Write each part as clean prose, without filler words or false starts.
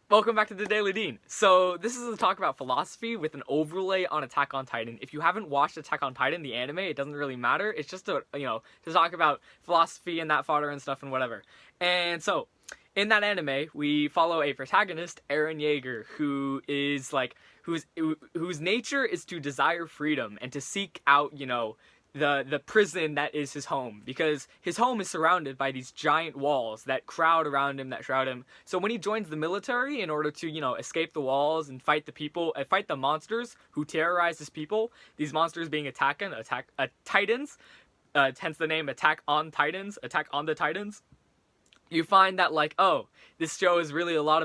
Welcome back to the Daily Dean. So this is a talk about philosophy with an overlay on Attack on Titan. If you haven't watched Attack on Titan, the anime, it doesn't really matter. It's just to talk about philosophy and that fodder and stuff and whatever. And so in that anime, we follow a protagonist, Eren Yeager, who is whose nature is to desire freedom and to seek out, the prison that is his home, because his home is surrounded by these giant walls that crowd around him, that shroud him. So when he joins the military in order to escape the walls and fight the monsters who terrorize his people, these monsters being Titans, hence the name Attack on Titans, Attack on the Titans. You find that this anime is really a lot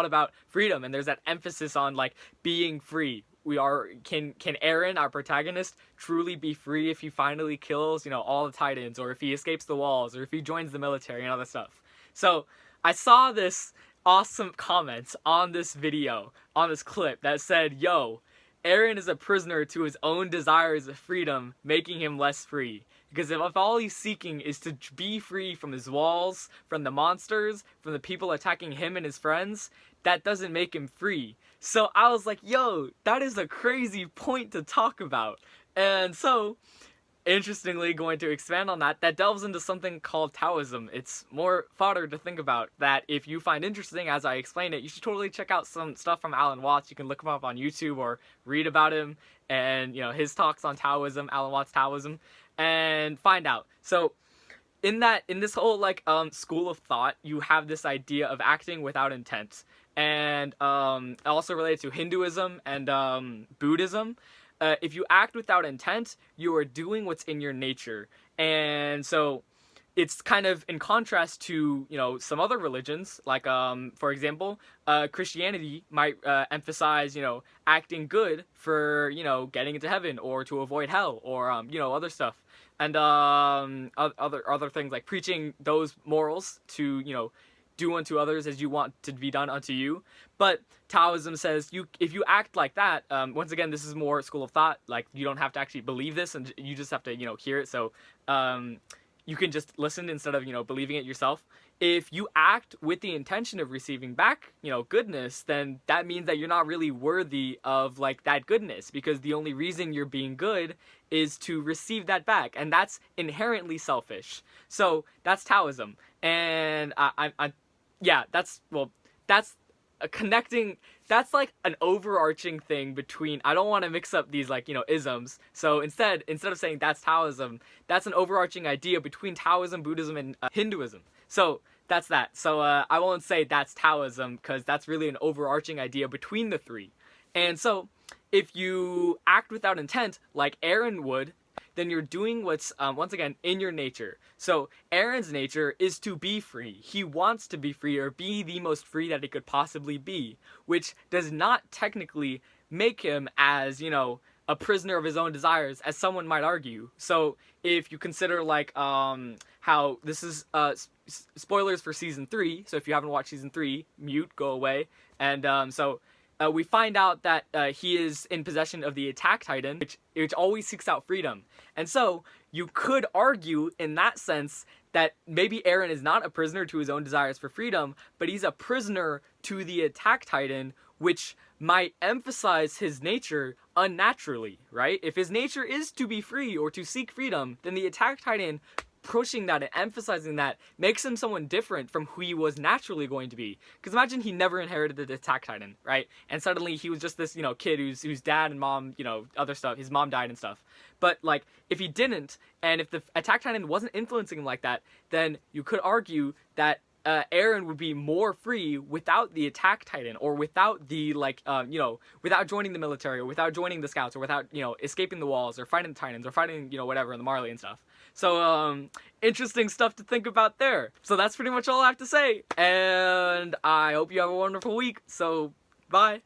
about freedom, and there's that emphasis on being free. Can Eren, our protagonist, truly be free if he finally kills, all the Titans, or if he escapes the walls, or if he joins the military and all that stuff. So I saw this awesome comment on this video, on this clip, that said, yo, Eren is a prisoner to his own desires of freedom, making him less free. Because if all he's seeking is to be free from his walls, from the monsters, from the people attacking him and his friends, that doesn't make him free. So I was like, yo, that is a crazy point to talk about. And so, interestingly, going to expand on that delves into something called Taoism. It's more fodder to think about that if you find interesting as I explain it. You should totally check out some stuff from Alan Watts. You can look him up on YouTube or read about him and, his talks on Taoism, Alan Watts Taoism, and find out. So in this whole school of thought, you have this idea of acting without intent, and also related to Hinduism and Buddhism. If you act without intent, you are doing what's in your nature. And so it's kind of in contrast to, some other religions, for example, Christianity might emphasize, acting good for, getting into heaven or to avoid hell or, other stuff. And other things like preaching those morals to, do unto others as you want to be done unto you. But Taoism says if you act like that, once again, this is more school of thought. You don't have to actually believe this, and you just have to hear it. So you can just listen instead of believing it yourself. If you act with the intention of receiving back goodness, then that means that you're not really worthy of that goodness, because the only reason you're being good is to receive that back, and that's inherently selfish. So that's Taoism. And that's a connecting, that's an overarching thing between, I don't want to mix up these isms. So instead of saying that's Taoism, that's an overarching idea between Taoism, Buddhism, and Hinduism. So that's that. So I won't say that's Taoism, because that's really an overarching idea between the three. And so if you act without intent, like Eren would, then you're doing what's, once again, in your nature. So Eren's nature is to be free. He wants to be free, or be the most free that he could possibly be, which does not technically make him as, a prisoner of his own desires, as someone might argue. So if you consider how this is spoilers for season 3, so if you haven't watched season 3, mute, go away. And we find out that he is in possession of the Attack Titan, which always seeks out freedom. And so you could argue in that sense that maybe Eren is not a prisoner to his own desires for freedom, but he's a prisoner to the Attack Titan, which might emphasize his nature unnaturally, right? If his nature is to be free or to seek freedom, then the Attack Titan pushing that and emphasizing that makes him someone different from who he was naturally going to be. Because imagine he never inherited the Attack Titan, right? And suddenly he was just this, kid whose dad and mom, other stuff, his mom died and stuff. But if he didn't, and if the Attack Titan wasn't influencing him like that, then you could argue that Eren would be more free without the Attack Titan, or without the without joining the military, or without joining the scouts, or without escaping the walls, or fighting the Titans, or fighting whatever in the Marley and stuff. So interesting stuff to think about there. So that's pretty much all I have to say, and I hope you have a wonderful week. So bye.